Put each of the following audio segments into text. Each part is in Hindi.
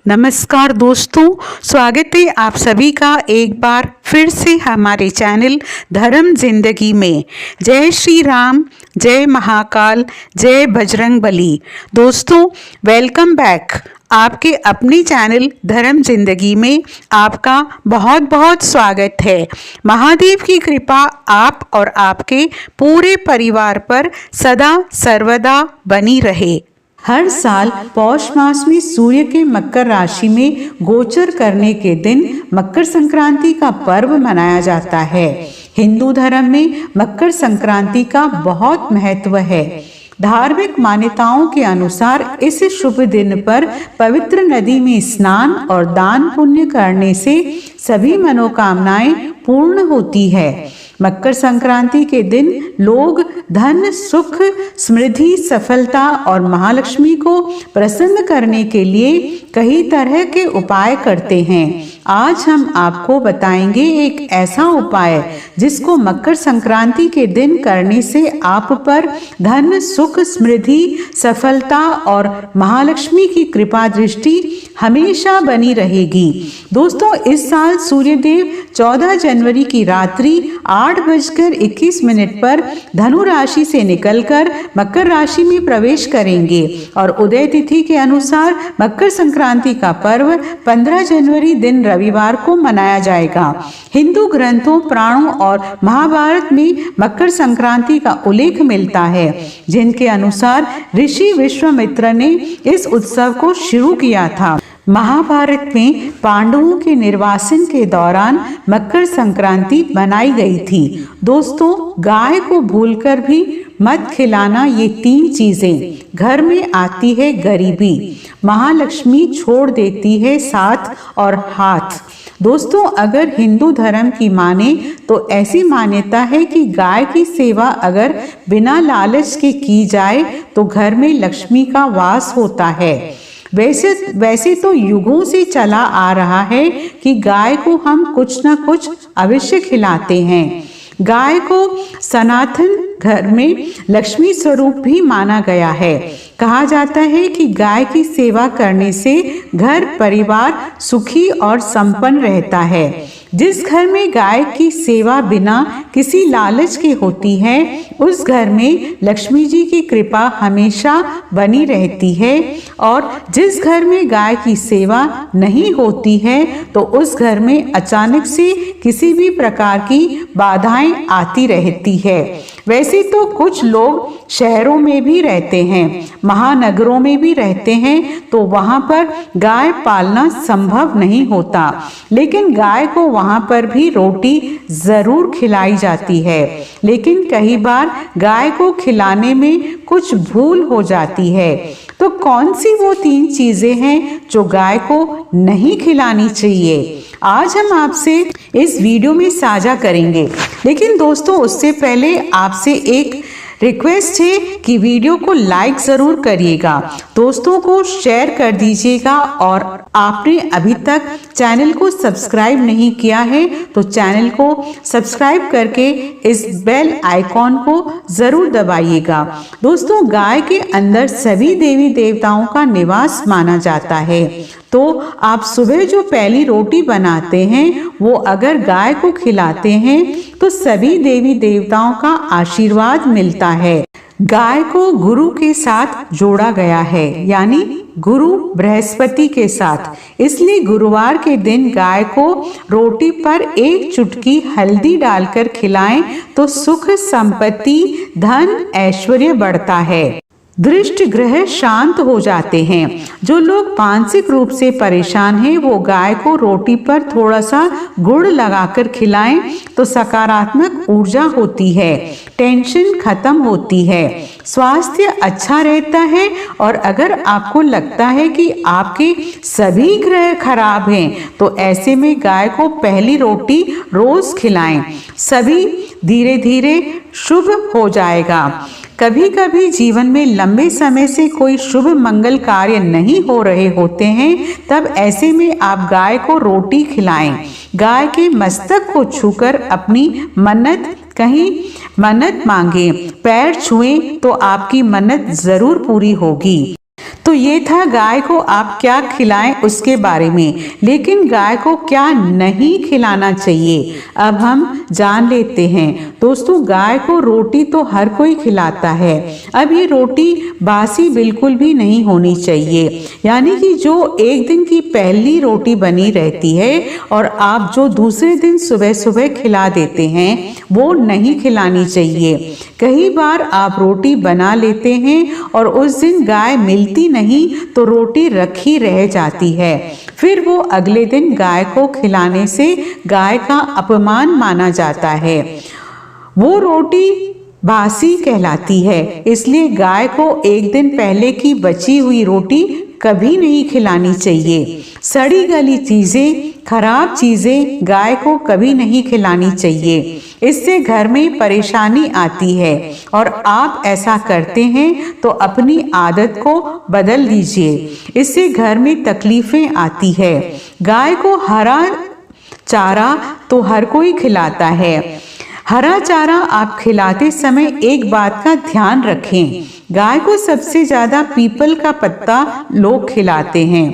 नमस्कार दोस्तों, स्वागत है आप सभी का एक बार फिर से हमारे चैनल धर्म जिंदगी में। जय श्री राम, जय महाकाल, जय बजरंग बली। दोस्तों वेलकम बैक। आपके अपने चैनल धर्म जिंदगी में आपका बहुत बहुत स्वागत है। महादेव की कृपा आप और आपके पूरे परिवार पर सदा सर्वदा बनी रहे। हर साल पौष मास में सूर्य के मकर राशि में गोचर करने के दिन मकर संक्रांति का पर्व मनाया जाता है। हिंदू धर्म में मकर संक्रांति का बहुत महत्व है। धार्मिक मान्यताओं के अनुसार इस शुभ दिन पर पवित्र नदी में स्नान और दान पुण्य करने से सभी मनोकामनाएं पूर्ण होती है। मकर संक्रांति के दिन लोग धन, सुख, समृद्धि, सफलता और महालक्ष्मी को प्रसन्न करने के लिए कई तरह के उपाय करते हैं। आज हम आपको बताएंगे एक ऐसा उपाय जिसको मकर संक्रांति के दिन करने से आप पर धन, सुख, समृद्धि, सफलता और महालक्ष्मी की कृपा दृष्टि हमेशा बनी रहेगी। दोस्तों इस साल सूर्यदेव 14 जनवरी की रात्रि 8:21 पर धनु राशि से निकलकर मकर राशि में प्रवेश करेंगे और उदय तिथि के अनुसार मकर संक्रांति का पर्व 15 जनवरी दिन रविवार को मनाया जाएगा। हिंदू ग्रंथों, पुराणों और महाभारत में मकर संक्रांति का उल्लेख मिलता है, जिनके अनुसार ऋषि विश्वामित्र ने इस उत्सव को शुरू किया था। महाभारत में पांडवों के निर्वासन के दौरान मकर संक्रांति बनाई गई थी। दोस्तों गाय को भूलकर भी मत खिलाना, ये 3 चीजें। घर में आती है गरीबी, महालक्ष्मी छोड़ देती है साथ और हाथ। दोस्तों अगर हिंदू धर्म की माने तो ऐसी मान्यता है कि गाय की सेवा अगर बिना लालच के की जाए तो घर में लक्ष्मी का वास होता है। वैसे तो युगों से चला आ रहा है कि गाय को हम कुछ न कुछ अवश्य खिलाते हैं। गाय को सनातन धर्म में लक्ष्मी स्वरूप भी माना गया है। कहा जाता है कि गाय की सेवा करने से घर परिवार सुखी और संपन्न रहता है। जिस घर में गाय की सेवा बिना किसी लालच के होती है उस घर में लक्ष्मी जी की कृपा हमेशा बनी रहती है, और जिस घर में गाय की सेवा नहीं होती है तो उस घर में अचानक से किसी भी प्रकार की बाधाएं आती रहती है। वैसे तो कुछ लोग शहरों में भी रहते हैं, महानगरों में भी रहते हैं, तो वहां पर गाय पालना संभव नहीं होता, लेकिन गाय को वहां पर भी रोटी जरूर खिलाई जाती है। लेकिन कई बार गाय को खिलाने में कुछ भूल हो जाती है। तो कौन सी वो 3 चीजें हैं जो गाय को नहीं खिलानी चाहिए, आज हम आपसे इस वीडियो में साझा करेंगे। लेकिन दोस्तों उससे पहले आपसे एक रिक्वेस्ट है कि वीडियो को लाइक जरूर करिएगा, दोस्तों को शेयर कर दीजिएगा, और आपने अभी तक चैनल को सब्सक्राइब नहीं किया है तो चैनल को सब्सक्राइब करके इस बेल आइकॉन को जरूर दबाइएगा। दोस्तों गाय के अंदर सभी देवी देवताओं का निवास माना जाता है, तो आप सुबह जो पहली रोटी बनाते हैं वो अगर गाय को खिलाते हैं तो सभी देवी देवताओं का आशीर्वाद मिलता है। गाय को गुरु के साथ जोड़ा गया है, यानी गुरु बृहस्पति के साथ, इसलिए गुरुवार के दिन गाय को रोटी पर 1 चुटकी हल्दी डालकर खिलाएं तो सुख, संपत्ति, धन, ऐश्वर्य बढ़ता है। दृष्ट ग्रह शांत हो जाते हैं। जो लोग मानसिक रूप से परेशान हैं वो गाय को रोटी पर थोड़ा सा गुड़ लगाकर खिलाएं तो सकारात्मक ऊर्जा होती है, टेंशन खत्म होती है, स्वास्थ्य अच्छा रहता है। और अगर आपको लगता है कि आपके सभी ग्रह खराब हैं तो ऐसे में गाय को पहली रोटी रोज खिलाएं, सभी धीरे धीरे शुभ हो जाएगा। कभी कभी जीवन में लंबे समय से कोई शुभ मंगल कार्य नहीं हो रहे होते हैं, तब ऐसे में आप गाय को रोटी खिलाएं। गाय के मस्तक को छूकर अपनी मन्नत मांगे, पैर छुएं तो आपकी मन्नत जरूर पूरी होगी। तो ये था गाय को आप क्या खिलाएं उसके बारे में, लेकिन गाय को क्या नहीं खिलाना चाहिए अब हम जान लेते हैं। दोस्तों, गाय को रोटी तो हर कोई खिलाता है। अब ये रोटी बासी बिल्कुल भी नहीं होनी चाहिए, यानी कि जो एक दिन की पहली रोटी बनी रहती है और आप जो दूसरे दिन सुबह सुबह खिला देते हैं वो नहीं खिलानी चाहिए। कई बार आप रोटी बना लेते हैं और उस दिन गाय मिलती नहीं तो रोटी रखी रह जाती है, फिर वो अगले दिन गाय को खिलाने से गाय का अपमान माना जाता है। वो रोटी बासी कहलाती है। इसलिए गाय को एक दिन पहले की बची हुई रोटी कभी नहीं खिलानी चाहिए। सड़ी गली चीजें, खराब चीजें गाय को कभी नहीं खिलानी चाहिए। इससे घर में परेशानी आती है और आप ऐसा करते हैं तो अपनी आदत को बदल लीजिए, इससे घर में तकलीफें आती है। गाय को हरा चारा तो हर कोई खिलाता है। हरा चारा आप खिलाते समय एक बात का ध्यान रखें, गाय को सबसे ज्यादा पीपल का पत्ता लोग खिलाते हैं,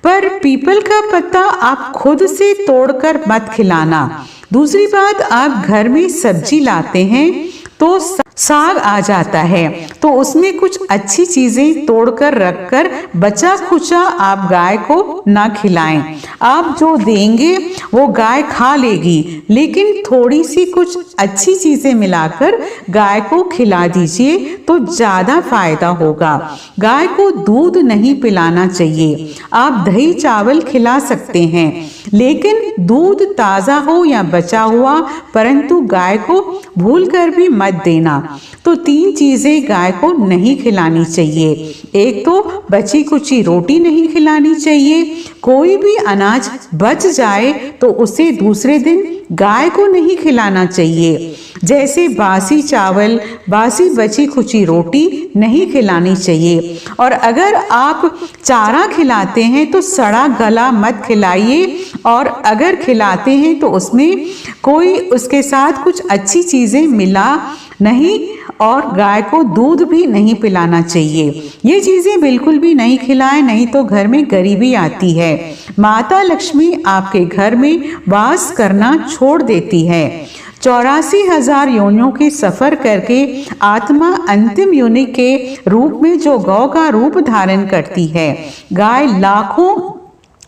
पर पीपल का पत्ता आप खुद से तोड़कर मत खिलाना। दूसरी बात, आप घर में सब्जी लाते हैं तो साग आ जाता है तो उसमें कुछ अच्छी चीजें तोड़कर रखकर बचा खुचा आप गाय को ना खिलाएं। आप जो देंगे वो गाय खा लेगी, लेकिन थोड़ी सी कुछ अच्छी चीजें मिलाकर गाय को खिला दीजिए तो ज्यादा फायदा होगा। गाय को दूध नहीं पिलाना चाहिए। आप दही चावल खिला सकते हैं, लेकिन दूध ताजा हो या बचा हुआ, परंतु गाय को भूलकर भी मत देना। तो 3 चीजें गाय को नहीं खिलानी चाहिए। एक तो बची कुची रोटी नहीं खिलानी चाहिए। कोई भी अनाज बच जाए तो उसे दूसरे दिन गाय को नहीं खिलाना चाहिए। जैसे बासी चावल, बासी बची खुची रोटी नहीं खिलानी चाहिए। और अगर आप चारा खिलाते हैं तो सड़ा गला मत खिलाइए, और अगर खिलाते हैं तो उसमें कोई उसके साथ कुछ अच्छी चीजें मिला नहीं, और गाय को दूध भी नहीं पिलाना चाहिए। ये चीजें बिल्कुल भी नहीं खिलाएं, नहीं तो घर में गरीबी आती है। माता लक्ष्मी आपके घर में वास करना छोड़ देती है। 84,000 योनियों के सफर करके आत्मा अंतिम योनि के रूप में जो गौ का रूप धारण करती है। गाय लाखों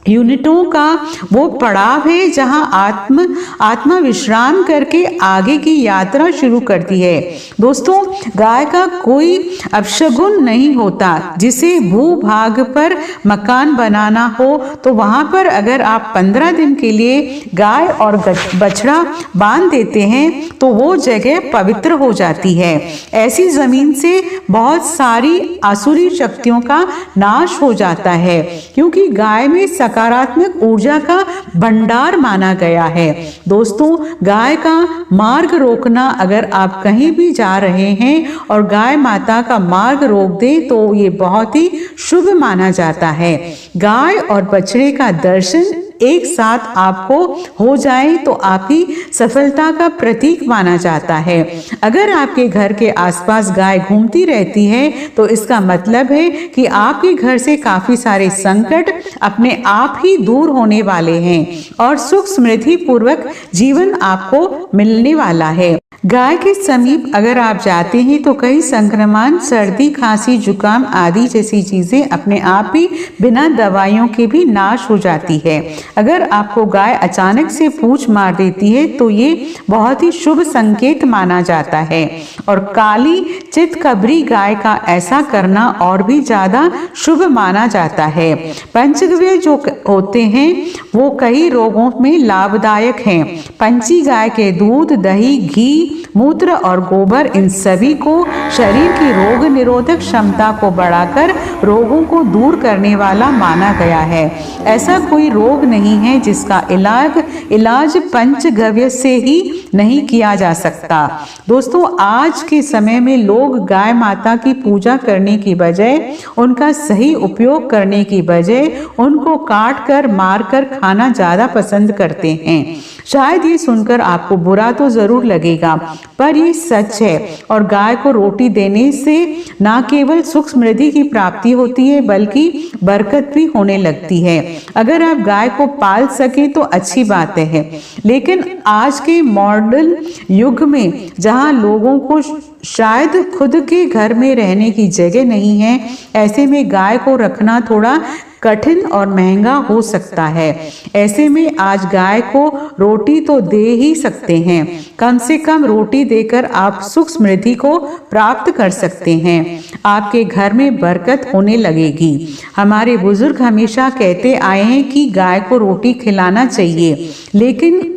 यूनिटों का वो पड़ाव है जहां आत्मा विश्राम करके आगे की यात्रा शुरू करती है। दोस्तों, गाय का कोई अपशगुन नहीं होता। जिसे भूभाग पर मकान बनाना हो तो वहां पर अगर आप 15 दिन के लिए गाय और बछड़ा बांध देते हैं तो वो जगह पवित्र हो जाती है। ऐसी जमीन से बहुत सारी आसुरी शक्तियों का नाश हो जाता है, क्योंकि गाय में सकारात्मक ऊर्जा का भंडार माना गया है। दोस्तों, गाय का मार्ग रोकना, अगर आप कहीं भी जा रहे हैं और गाय माता का मार्ग रोक दे तो ये बहुत ही शुभ माना जाता है। गाय और बछड़े का दर्शन एक साथ आपको हो जाए तो आपकी सफलता का प्रतीक माना जाता है। अगर आपके घर के आसपास गाय घूमती रहती है तो इसका मतलब है कि आपके घर से काफी सारे संकट अपने आप ही दूर होने वाले हैं और सुख समृद्धि पूर्वक जीवन आपको मिलने वाला है। गाय के समीप अगर आप जाते हैं तो कई संक्रमण, सर्दी, खांसी, जुकाम आदि जैसी चीजें अपने आप ही बिना दवाइयों के भी नाश हो जाती है। अगर आपको गाय अचानक से पूंछ मार देती है तो ये बहुत ही शुभ संकेत माना जाता है। और काली चितकबरी गाय का ऐसा करना और भी ज्यादा शुभ माना जाता है। पंचगव्य जो होते हैं वो कई रोगों में लाभदायक हैं। पंची गाय के दूध, दही, घी, मूत्र और गोबर इन सभी को शरीर की रोग निरोधक क्षमता को बढ़ाकर रोगों को दूर करने वाला माना गया है। ऐसा कोई रोग नहीं है जिसका इलाज पंचगव्य से ही नहीं किया जा सकता। दोस्तों, आज के समय में लोग गाय माता की पूजा करने की बजाय, उनका सही उपयोग करने की बजाय उनको काट कर मार कर खाना ज्यादा पसंद करते हैं। शायद ये सुनकर आपको बुरा तो जरूर लगेगा, पर ये सच है। और गाय को रोटी देने से न केवल सुख समृद्धि की प्राप्ति होती है, बल्कि बरकत भी होने लगती है। अगर आप गाय को पाल सके तो अच्छी बात है, लेकिन आज के मॉडर्न युग में जहां लोगों को शायद खुद के घर में रहने की जगह नहीं है, ऐसे में गाय को रखना थोड़ा कठिन और महंगा हो सकता है। ऐसे में आज गाय को रोटी तो दे ही सकते हैं, कम से कम रोटी देकर आप सुख समृद्धि को प्राप्त कर सकते हैं। आपके घर में बरकत होने लगेगी। हमारे बुजुर्ग हमेशा कहते आए हैं कि गाय को रोटी खिलाना चाहिए, लेकिन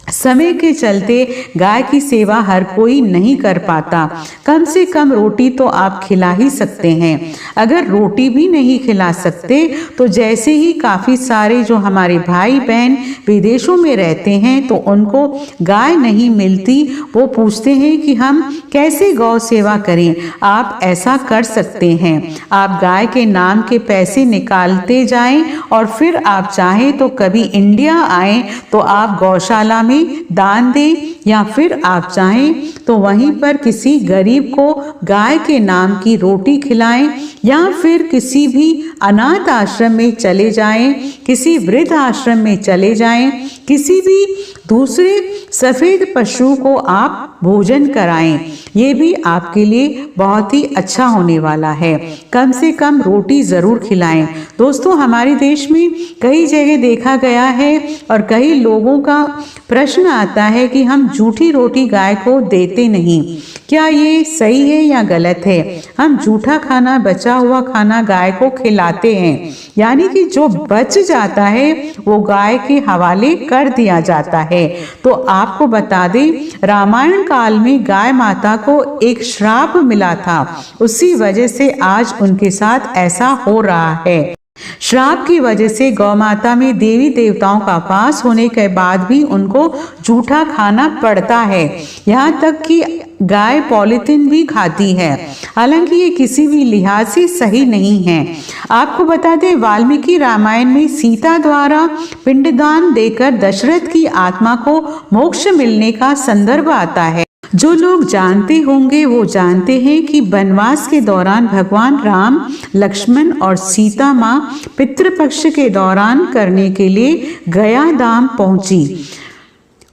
समय के चलते गाय की सेवा हर कोई नहीं कर पाता। कम से कम रोटी तो आप खिला ही सकते हैं। अगर रोटी भी नहीं खिला सकते तो जैसे ही काफी सारे जो हमारे भाई बहन विदेशों में रहते हैं तो उनको गाय नहीं मिलती, वो पूछते हैं कि हम कैसे गौ सेवा करें। आप ऐसा कर सकते हैं, आप गाय के नाम के पैसे निकालते जाएं और फिर आप चाहें तो कभी इंडिया आए तो आप गौशाला में दान दें, या फिर आप चाहें तो वहीं पर किसी गरीब को गाय के नाम की रोटी खिलाएं, या फिर किसी भी अनाथ आश्रम में चले जाएं, किसी वृद्ध आश्रम में चले जाएं, किसी भी दूसरे सफेद पशु को आप भोजन कराएं। ये भी आपके लिए बहुत ही अच्छा होने वाला है। कम से कम रोटी जरूर खिलाएं। दोस्तों, हमारे देश में कई जगह देखा गया है और कई लोगों का प्रश्न आता है कि हम जूठी रोटी गाय को देते नहीं। क्या ये सही है या गलत है? हम जूठा खाना, बचा हुआ खाना गाय को खिलाते हैं, यानी कि जो बच जाता है वो गाय के हवाले कर दिया जाता है। तो आपको बता दें, रामायण काल में गाय माता को एक श्राप मिला था, उसी वजह से आज उनके साथ ऐसा हो रहा है। श्राप की वजह से गौ माता में देवी देवताओं का वास होने के बाद भी उनको जूठा खाना पड़ता है। यहाँ तक कि गाय पॉलिथीन भी खाती है, हालांकि ये किसी भी लिहाज से सही नहीं है। आपको बता दें, वाल्मीकि रामायण में सीता द्वारा पिंडदान देकर दशरथ की आत्मा को मोक्ष मिलने का संदर्भ आता है। जो लोग जानते होंगे वो जानते हैं कि वनवास के दौरान भगवान राम, लक्ष्मण और सीता माँ पितृपक्ष के दौरान करने के लिए गया धाम पहुंची।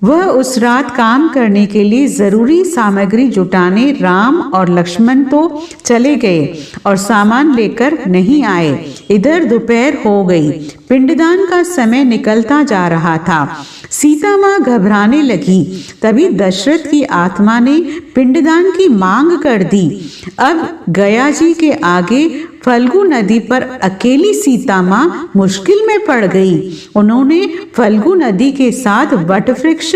वह उस रात काम करने के लिए जरूरी सामग्री जुटाने राम और लक्ष्मण तो चले गए और सामान लेकर नहीं आए। इधर दोपहर हो गई, पिंडदान का समय निकलता जा रहा था। सीता माँ घबराने लगी। तभी दशरथ की आत्मा ने पिंडदान की मांग कर दी। अब गया जी के आगे फल्गु नदी पर अकेली सीता माँ मुश्किल में पड़ गई। उन्होंने फल्गु नदी के साथ वटवृक्ष,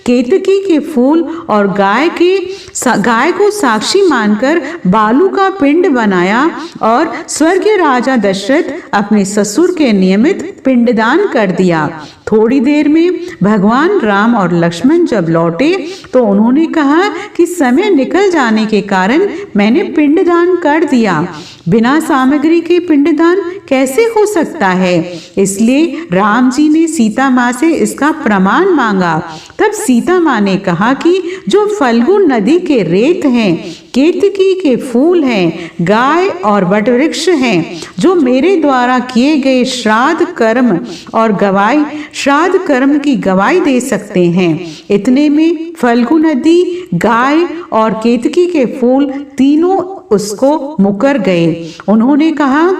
केतकी के फूल और गाय को साक्षी मानकर बालू का पिंड बनाया और स्वर्गीय राजा दशरथ अपने ससुर के नियमित पिंडदान कर दिया। थोड़ी देर में भगवान राम और लक्ष्मण जब लौटे तो उन्होंने कहा कि समय निकल जाने के कारण मैंने पिंडदान कर दिया। बिना सामग्री के पिंडदान कैसे हो सकता है? इसलिए राम जी ने सीता माँ से इसका प्रमाण मांगा। तब सीता माँ ने कहा कि जो फल्गु नदी के रेत हैं, केतकी के फूल हैं, गाय और वटवृक्ष हैं, जो मेरे द्वारा किए गए श्राद्ध कर्म की गवाही दे सकते हैं। इतने में फल्गु नदी, गाय और केतकी के फूल तीनों उसको मुकर गए। उन्होंने कहा,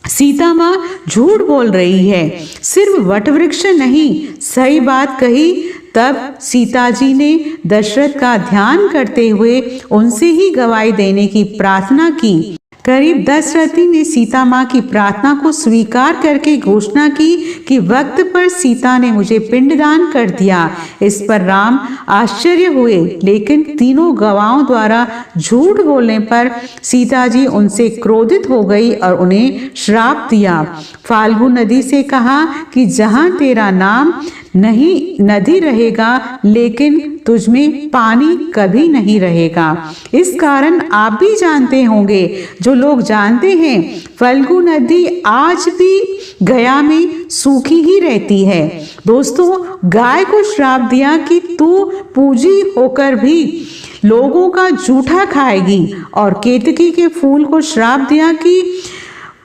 सीता माँ झूठ बोल रही है, सिर्फ वटवृक्ष नहीं, सही बात कही। तब सीता जी ने दशरथ का ध्यान करते हुए उनसे ही गवाही देने की प्रार्थना की। करीब दशरथी ने सीता माँ की प्रार्थना को स्वीकार करके घोषणा की कि वक्त पर सीता ने मुझे पिंडदान कर दिया। इस पर राम आश्चर्य हुए, लेकिन तीनों गवाहों द्वारा झूठ बोलने पर सीता जी उनसे क्रोधित हो गई और उन्हें श्राप दिया। फाल्गु नदी से कहा कि जहाँ तेरा नाम नहीं नदी रहेगा लेकिन तुझ में पानी कभी नहीं रहेगा। इस कारण आप भी जानते होंगे, जो लोग जानते हैं, फल्गु नदी आज भी गया में सूखी ही रहती है। दोस्तों, गाय को श्राप दिया कि तू पूजी होकर भी लोगों का जूठा खाएगी, और केतकी के फूल को श्राप दिया कि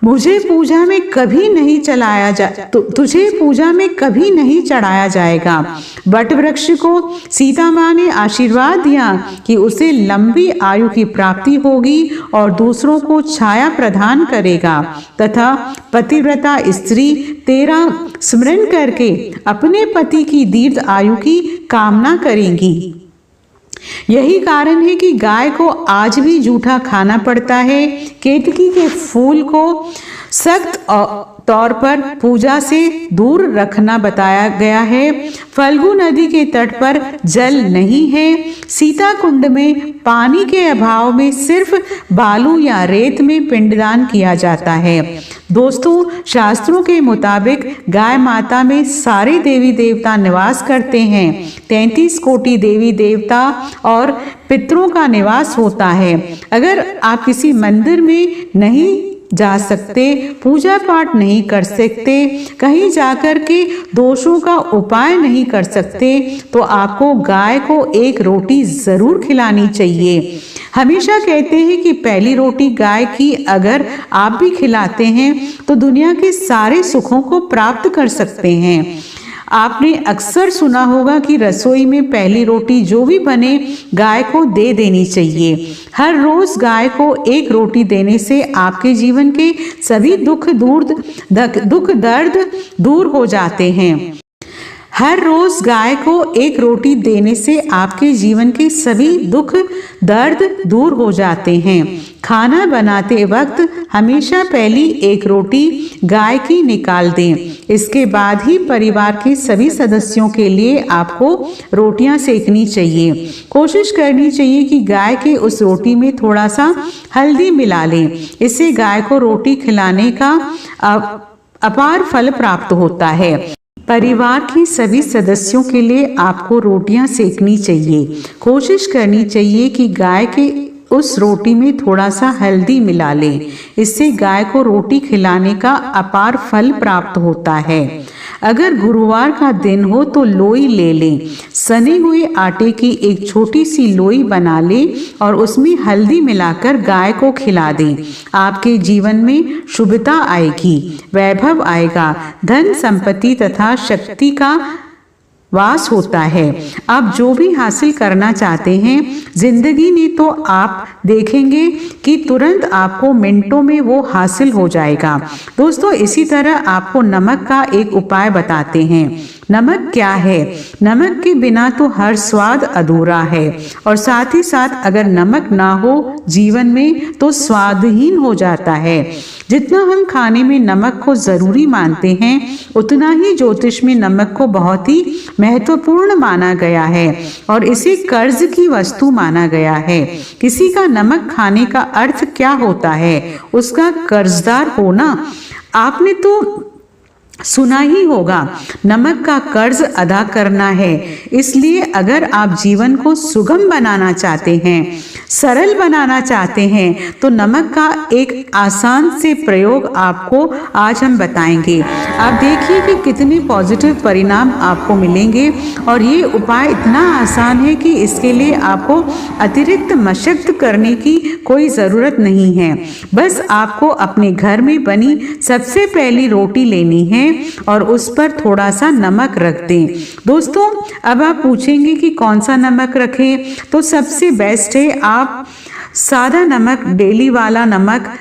मुझे पूजा में कभी नहीं चलाया तुझे पूजा में कभी नहीं चढ़ाया जाएगा। वट वृक्ष को सीता माँ ने आशीर्वाद दिया कि उसे लंबी आयु की प्राप्ति होगी और दूसरों को छाया प्रदान करेगा, तथा पतिव्रता स्त्री तेरा स्मरण करके अपने पति की दीर्घ आयु की कामना करेंगी। यही कारण है कि गाय को आज भी जूठा खाना पड़ता है। केतकी के फूल को सख्त तौर पर पूजा से दूर रखना बताया गया है। फल्गु नदी के तट पर जल नहीं है। सीता कुंड में पानी के अभाव में सिर्फ बालू या रेत में पिंडदान किया जाता है। दोस्तों, शास्त्रों के मुताबिक गाय माता में सारे देवी देवता निवास करते हैं। 33 कोटि देवी देवता और पितरों का निवास होता है। अगर आप किसी मंदिर में नहीं जा सकते, पूजा पाठ नहीं कर सकते, कहीं जाकर के दोषों का उपाय नहीं कर सकते, तो आपको गाय को एक रोटी जरूर खिलानी चाहिए। हमेशा कहते हैं कि पहली रोटी गाय की अगर आप भी खिलाते हैं तो दुनिया के सारे सुखों को प्राप्त कर सकते हैं। आपने अक्सर सुना होगा कि रसोई में पहली रोटी जो भी बने गाय को दे देनी चाहिए। हर रोज गाय को एक रोटी देने से आपके जीवन के सभी दुख दर्द दूर हो जाते हैं। हर रोज गाय को एक रोटी देने से आपके जीवन के सभी दुख दर्द दूर हो जाते हैं। खाना बनाते वक्त हमेशा पहली एक रोटी गाय की निकाल दें। इसके बाद ही परिवार के सभी सदस्यों के लिए आपको रोटियां सेकनी चाहिए। कोशिश करनी चाहिए कि गाय के उस रोटी में थोड़ा सा हल्दी मिला लें। इससे गाय को रोटी खिलाने का अपार फल प्राप्त होता है। परिवार के सभी सदस्यों के लिए आपको रोटियां सेकनी चाहिए। कोशिश करनी चाहिए कि गाय के उस रोटी में थोड़ा सा हल्दी मिला लें। इससे गाय को रोटी खिलाने का अपार फल प्राप्त होता है। अगर गुरुवार का दिन हो तो लोई ले लें। सने हुए आटे की एक छोटी सी लोई बना लें और उसमें हल्दी मिलाकर गाय को खिला दें। आपके जीवन में शुभता आएगी, वैभव आएगा, धन संपत्ति तथा शक्ति का वास होता है। आप जो भी हासिल करना चाहते हैं जिंदगी में, तो आप देखेंगे कि तुरंत आपको मिनटों में वो हासिल हो जाएगा। दोस्तों, इसी तरह आपको नमक का एक उपाय बताते हैं। नमक क्या है? नमक के बिना तो हर स्वाद अधूरा है, और साथ ही साथ अगर नमक ना हो जीवन में तो स्वादहीन हो जाता है। जितना हम खाने में नमक को जरूरी मानते हैं, उतना ही ज्योतिष में नमक को बहुत ही महत्वपूर्ण माना गया है और इसे कर्ज की वस्तु माना गया है। किसी का नमक खाने का अर्थ क्या होता है? उसका कर्जदार होना। आपने तो सुना ही होगा, नमक का कर्ज अदा करना है। इसलिए अगर आप जीवन को सुगम बनाना चाहते हैं, सरल बनाना चाहते हैं, तो नमक का एक आसान से प्रयोग आपको आज हम बताएंगे। आप देखिए कि कितने पॉजिटिव परिणाम आपको मिलेंगे, और ये उपाय इतना आसान है कि इसके लिए आपको अतिरिक्त मशक्कत करने की कोई ज़रूरत नहीं है। बस आपको अपने घर में बनी सबसे पहली रोटी लेनी है और उस पर थोड़ा सा नमक रख दें। दोस्तों, अब आप पूछेंगे कि कौन सा नमक रखें, तो सबसे बेस्ट है आप सादा नमक, डेली वाला नमक,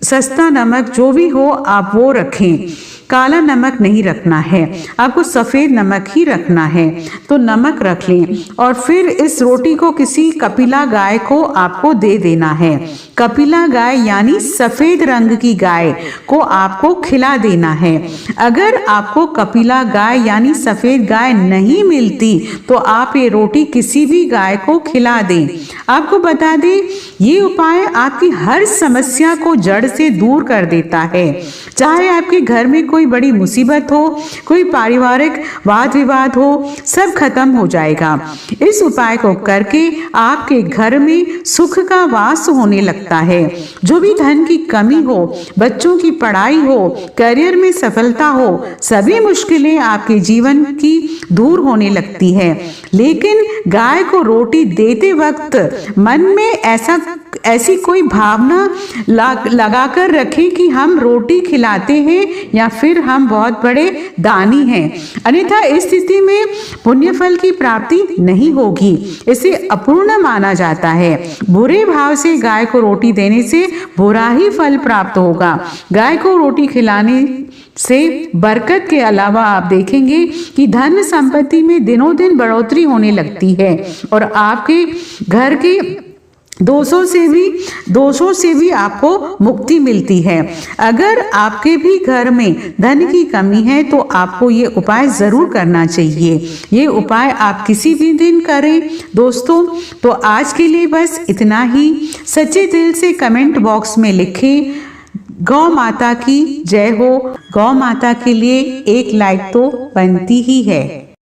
सस्ता नमक जो भी हो आप वो रखें। काला नमक नहीं रखना है, आपको सफ़ेद नमक ही रखना है। तो नमक रख लें और फिर इस रोटी को किसी कपिला गाय को आपको दे देना है। कपिला गाय यानी सफ़ेद रंग की गाय को आपको खिला देना है। अगर आपको कपिला गाय यानी सफ़ेद गाय नहीं मिलती तो आप ये रोटी किसी भी गाय को खिला दें। आपको बता दें, ये उपाय आपकी हर समस्या को जड़ से दूर कर देता है। चाहे आपके घर में कोई बड़ी मुसीबत हो, कोई पारिवारिक वाद विवाद हो, सब खत्म हो जाएगा। इस उपाय को करके आपके घर में सुख का वास होने लगता है। जो भी धन की कमी हो, बच्चों की पढ़ाई हो, करियर में सफलता हो, सभी मुश्किलें आपके जीवन की दूर होने लगती है। लेकिन गाय को रोटी देते वक्त मन में ऐसी कोई भावना लगाकर रखें कि हम रोटी खिलाते हैं या फिर हम बहुत बड़े दानी हैं, अन्यथा इस स्थिति में पुण्य फल की प्राप्ति नहीं होगी। इसे अपूर्ण माना जाता है। बुरे भाव से गाय को रोटी देने से बुरा ही फल प्राप्त होगा। गाय को रोटी खिलाने से बरकत के अलावा आप देखेंगे कि धन संपत्ति में दिनों दिन बढ़ोतरी होने लगती है और आपके घर के दोषों से भी आपको मुक्ति मिलती है। अगर आपके भी घर में धन की कमी है तो आपको ये उपाय जरूर करना चाहिए। ये उपाय आप किसी भी दिन करें दोस्तों। तो आज के लिए बस इतना ही। सच्चे दिल से कमेंट बॉक्स में लिखें गौ माता की जय हो। गौ माता के लिए एक लाइक तो बनती ही है।